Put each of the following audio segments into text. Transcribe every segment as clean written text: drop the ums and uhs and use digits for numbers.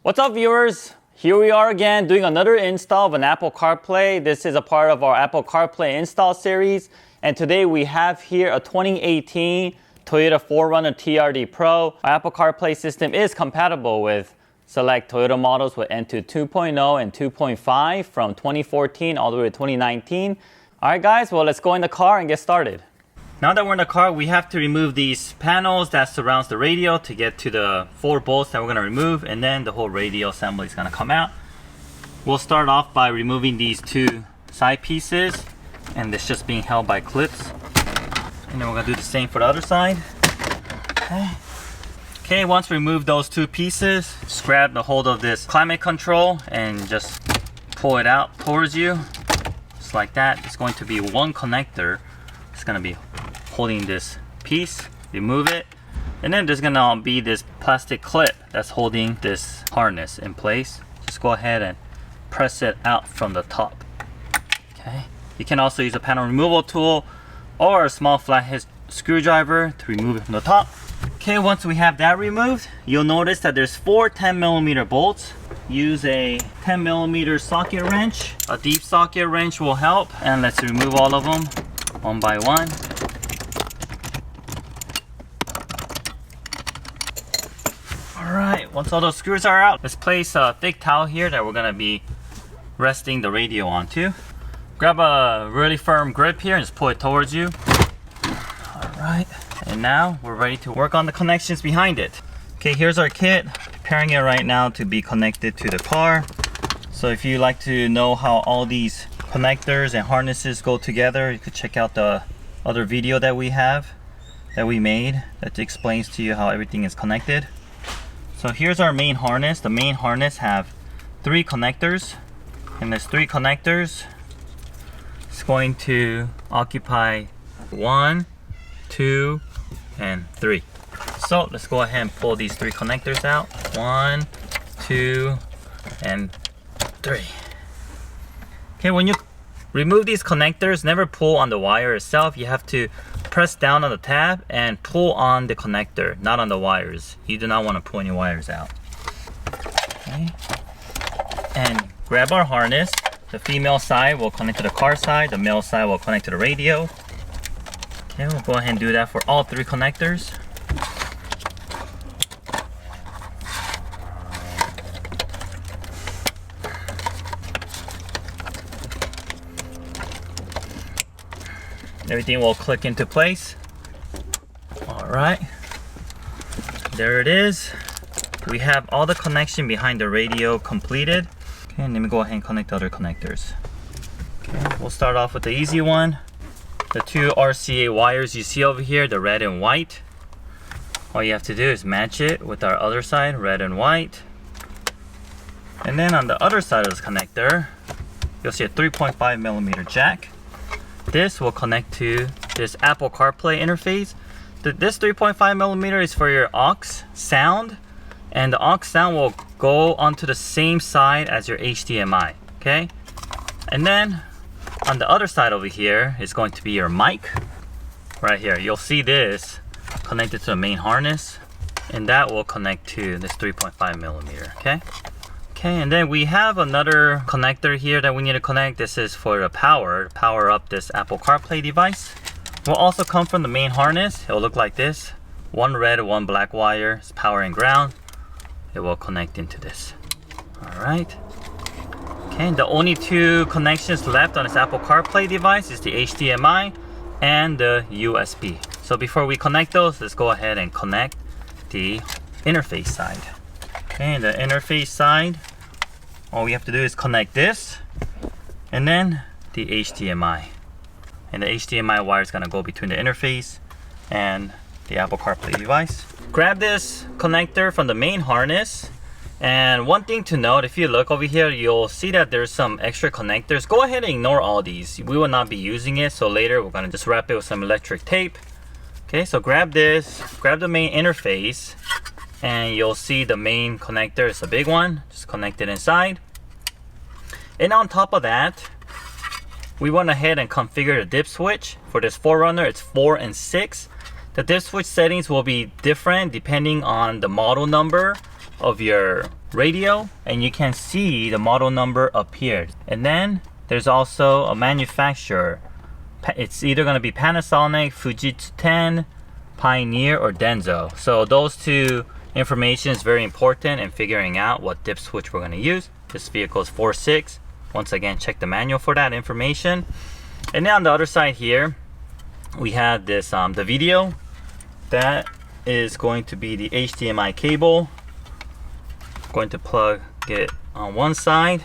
What's up, viewers? Here we are again doing another install of an Apple CarPlay. This is a part of our Apple CarPlay install series. And today we have here a 2018 Toyota 4RUNNER TRD Pro. Our Apple CarPlay system is compatible with select Toyota models with N2 2.0 and 2.5 from 2014 all the way to 2019. Alright guys, well let's go in the car and get started. Now that we're in the car, we have to remove these panels that surrounds the radio to get to the 4 bolts that we're going to remove, and then the whole radio assembly is going to come out. We'll start off by removing these 2 side pieces, and it's just being held by clips. And then we're going to do the same for the other side. Okay, once we remove those 2 pieces, just grab the hold of this climate control and just pull it out towards you. Just like that. It's going to be one connector. It's going to be holding this piece. Remove it. And then there's going to be this plastic clip that's holding this harness in place. Just go ahead and press it out from the top. Okay. You can also use a panel removal tool or a small flathead screwdriver to remove it from the top. Okay, once we have that removed, you'll notice that there's 4 10mm bolts. Use a 10mm socket wrench. A deep socket wrench will help. And let's remove all of them one by one. Alright, once all those screws are out, let's place a thick towel here that we're going to be resting the radio onto. Grab a really firm grip here and just pull it towards you. Alright, and now we're ready to work on the connections behind it. Okay, here's our kit. Preparing it right now to be connected to the car. So if you like to know how all these connectors and harnesses go together, you could check out the other video that we made that explains to you how everything is connected. So here's our main harness. The main harness have 3 connectors, and there's 3 connectors. It's going to occupy 1, 2, and 3. So let's go ahead and pull these 3 connectors out. 1, 2, and 3. Okay, when you remove these connectors, never pull on the wire itself. You have to press down on the tab and pull on the connector, not on the wires. You do not want to pull any wires out. Okay. And grab our harness. The female side will connect to the car side. The male side will connect to the radio. Okay, we'll go ahead and do that for all 3 connectors. Everything will click into place. Alright, there it is. We have all the connection behind the radio completed. Okay, and let me go ahead and connect the other connectors. Okay, we'll start off with the easy one. The 2 RCA wires you see over here, the red and white. All you have to do is match it with our other side, red and white. And then on the other side of this connector, you'll see a 3.5mm jack. This will connect to this Apple CarPlay interface. This 3.5mm is for your aux sound, and the aux sound will go onto the same side as your HDMI. Okay, and then on the other side over here is going to be your mic. Right here, you'll see this connected to the main harness, and that will connect to this 3.5mm. Okay, and then we have another connector here that we need to connect. This is for the power up this Apple CarPlay device. It will also come from the main harness. It will look like this. 1 red, 1 black wire. It's power and ground. It will connect into this. Alright. Okay, and the only 2 connections left on this Apple CarPlay device is the HDMI and the USB. So before we connect those, let's go ahead and connect the interface side. Okay, the interface side, all we have to do is connect this and then the HDMI. And the HDMI wire is going to go between the interface and the Apple CarPlay device. Grab this connector from the main harness. And one thing to note, if you look over here, you'll see that there's some extra connectors. Go ahead and ignore all these. We will not be using it, so later we're going to just wrap it with some electric tape. Okay, so grab this, grab the main interface, and you'll see the main connector. It's a big one. Just connect it inside. And on top of that, we went ahead and configured a dip switch. For this 4RUNNER, it's 4 and 6. The dip switch settings will be different depending on the model number of your radio, and you can see the model number appeared. And then there's also a manufacturer. It's either going to be Panasonic, Fujitsu 10, Pioneer, or Denso. So those two information is very important in figuring out what dip switch we're going to use. This vehicle is 4.6. Once again, check the manual for that information. And then on the other side here, we have this the video. That is going to be the HDMI cable. Going to plug it on one side,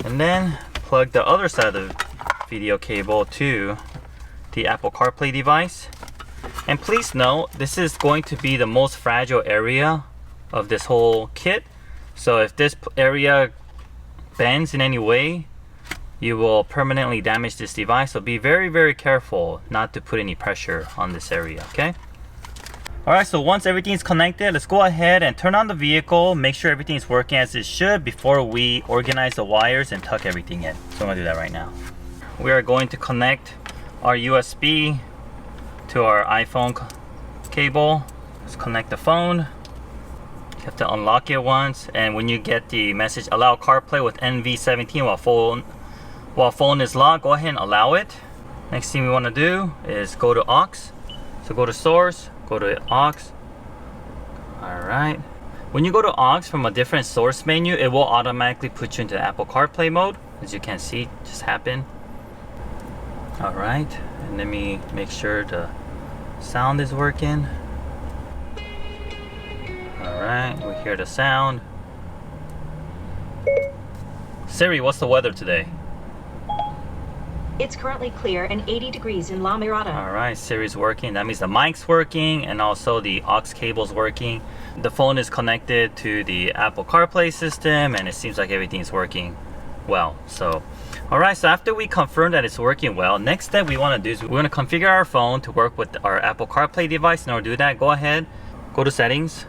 and then plug the other side of the video cable to the Apple CarPlay device. And please note, this is going to be the most fragile area of this whole kit. So if this area bends in any way, you will permanently damage this device. So be very, very careful not to put any pressure on this area, okay? Alright, so once everything's connected, let's go ahead and turn on the vehicle, make sure everything's working as it should before we organize the wires and tuck everything in. So I'm gonna do that right now. We are going to connect our USB to our iPhone cable. Let's connect the phone. You have to unlock it once, and when you get the message allow CarPlay with NV17 while phone is locked, go ahead and allow it. Next thing we want to do is go to aux. So go to source, go to aux. Alright. When you go to aux from a different source menu, it will automatically put you into Apple CarPlay mode. As you can see, just happened. Alright, and let me make sure the sound is working. Alright, we hear the sound. Siri, what's the weather today? It's currently clear and 80 degrees in La Mirada. Alright, Siri's working. That means the mic's working and also the aux cable's working. The phone is connected to the Apple CarPlay system, and it seems like everything's working well. So, alright, so after we confirm that it's working well, next step we want to do is we're going to configure our phone to work with our Apple CarPlay device. In order to do that, go ahead, go to settings,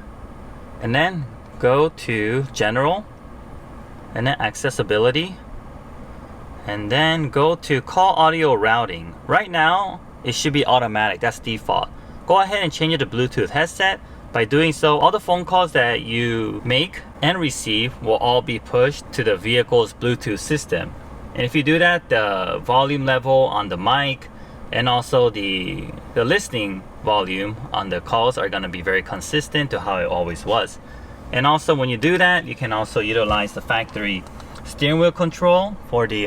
and then go to general, and then accessibility, and then go to call audio routing. Right now it should be automatic, that's default. Go ahead and change it to Bluetooth headset. By doing so, all the phone calls that you make and receive will all be pushed to the vehicle's Bluetooth system. And if you do that, the volume level on the mic and also the listening volume on the calls are going to be very consistent to how it always was. And also when you do that, you can also utilize the factory steering wheel control for the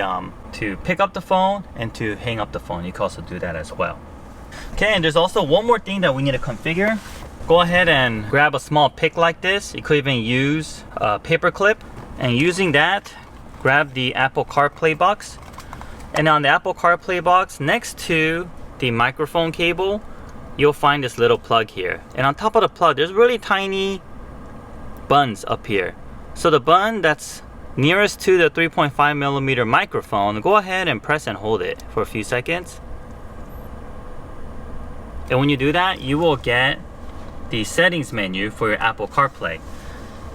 to pick up the phone and to hang up the phone. You can also do that as well. Okay, and there's also one more thing that we need to configure. Go ahead and grab a small pick like this. You could even use a paper clip, and using that, grab the Apple CarPlay box. And on the Apple CarPlay box, next to the microphone cable, you'll find this little plug here. And on top of the plug, there's really tiny buttons up here. So the button that's nearest to the 3.5mm microphone, go ahead and press and hold it for a few seconds. And when you do that, you will get the settings menu for your Apple CarPlay.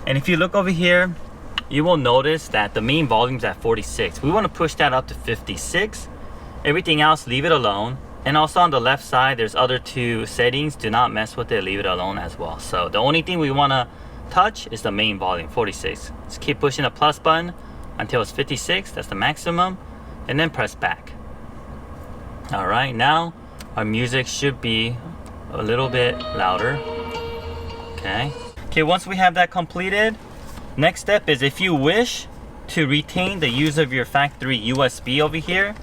And if you look over here, you will notice that the main volume is at 46. We want to push that up to 56. Everything else, leave it alone. And also on the left side, there's other two settings. Do not mess with it, leave it alone as well. So the only thing we want to touch is the main volume, 46. Just keep pushing the plus button until it's 56, that's the maximum, and then press back. Alright, now our music should be a little bit louder. Okay, once we have that completed, next step is if you wish to retain the use of your factory USB over here,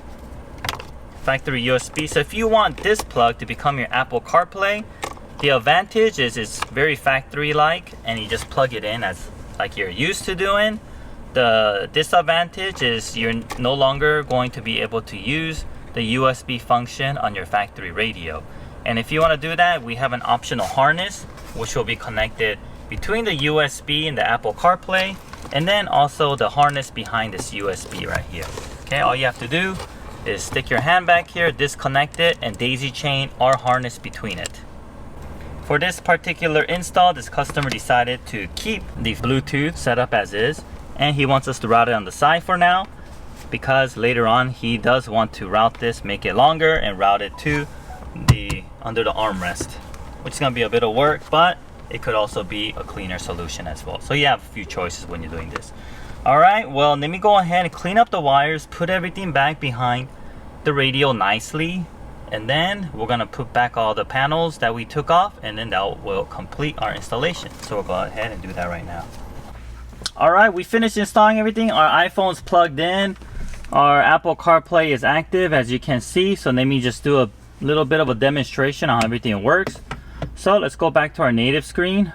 factory USB. So if you want this plug to become your Apple CarPlay, the advantage is it's very factory-like, and you just plug it in as like you're used to doing. The disadvantage is you're no longer going to be able to use the USB function on your factory radio. And if you want to do that, we have an optional harness which will be connected between the USB and the Apple CarPlay, and then also the harness behind this USB right here. Okay, all you have to do is stick your hand back here, disconnect it, and daisy chain our harness between it. For this particular install, this customer decided to keep the Bluetooth setup as is, and he wants us to route it on the side for now, because later on he does want to route this, make it longer, and route it to the under the armrest, which is going to be a bit of work, but it could also be a cleaner solution as well. So you have a few choices when you're doing this. All right, well, let me go ahead and clean up the wires, put everything back behind the radio nicely, and then we're gonna put back all the panels that we took off, and then that will complete our installation. So we'll go ahead and do that right now. All right, we finished installing everything. Our iPhone's plugged in. Our Apple CarPlay is active, as you can see. So let me just do a little bit of a demonstration on how everything works. So let's go back to our native screen.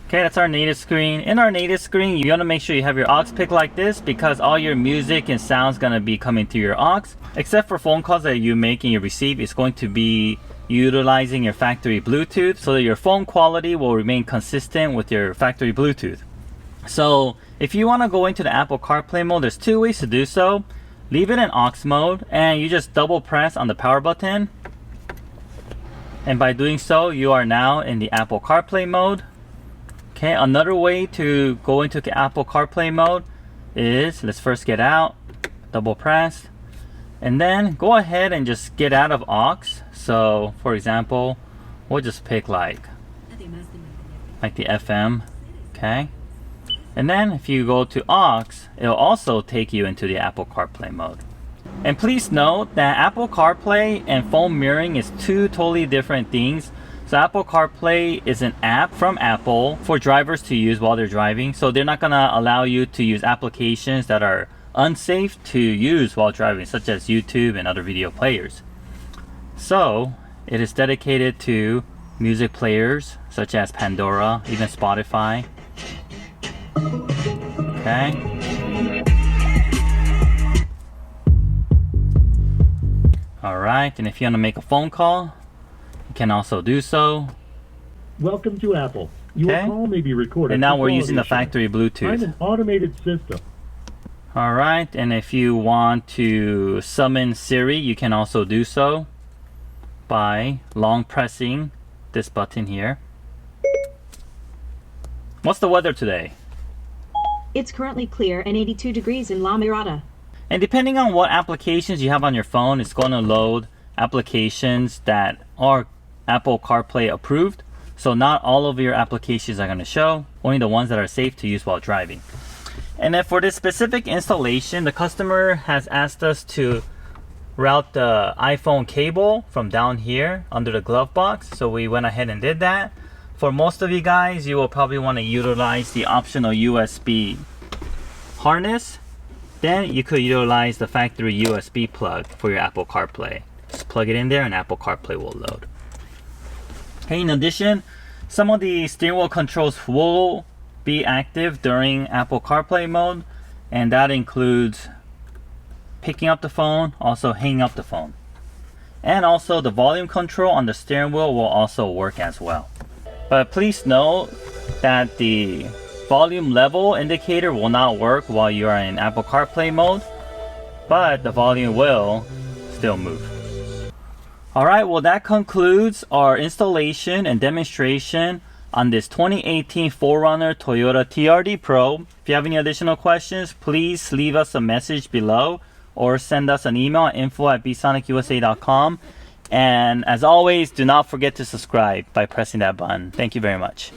Okay, that's our native screen. In our native screen, you want to make sure you have your aux picked like this, because all your music and sounds going to be coming through your aux. Except for phone calls that you make and you receive, it's going to be utilizing your factory Bluetooth, so that your phone quality will remain consistent with your factory Bluetooth. So if you want to go into the Apple CarPlay mode, there's two ways to do so. Leave it in aux mode, and you just double press on the power button. And by doing so, you are now in the Apple CarPlay mode. Okay, another way to go into the Apple CarPlay mode is, let's first get out, double press, and then go ahead and just get out of aux. So for example, we'll just pick like the FM, okay? And then if you go to aux, it'll also take you into the Apple CarPlay mode. And please note that Apple CarPlay and phone mirroring is two totally different things. So Apple CarPlay is an app from Apple for drivers to use while they're driving. So they're not gonna allow you to use applications that are unsafe to use while driving, such as YouTube and other video players. So it is dedicated to music players such as Pandora, even Spotify. Okay. All right, and if you want to make a phone call, you can also do so. Welcome to Apple. Your call may be recorded. And now we're using the factory Bluetooth. I'm an automated system. All right, and if you want to summon Siri, you can also do so by long pressing this button here. What's the weather today? It's currently clear and 82 degrees in La Mirada. And depending on what applications you have on your phone, it's going to load applications that are Apple CarPlay approved. So not all of your applications are going to show, only the ones that are safe to use while driving. And then for this specific installation, the customer has asked us to route the iPhone cable from down here under the glove box. So we went ahead and did that. For most of you guys, you will probably want to utilize the optional USB harness. Then you could utilize the factory USB plug for your Apple CarPlay. Just plug it in there and Apple CarPlay will load. Hey, in addition, some of the steering wheel controls will be active during Apple CarPlay mode, and that includes picking up the phone, also hanging up the phone. And also the volume control on the steering wheel will also work as well. But please note that the volume level indicator will not work while you are in Apple CarPlay mode, but the volume will still move. Alright, well that concludes our installation and demonstration on this 2018 4Runner Toyota TRD Pro. If you have any additional questions, please leave us a message below or send us an email at info@bsonicusa.com. And as always, do not forget to subscribe by pressing that button. Thank you very much.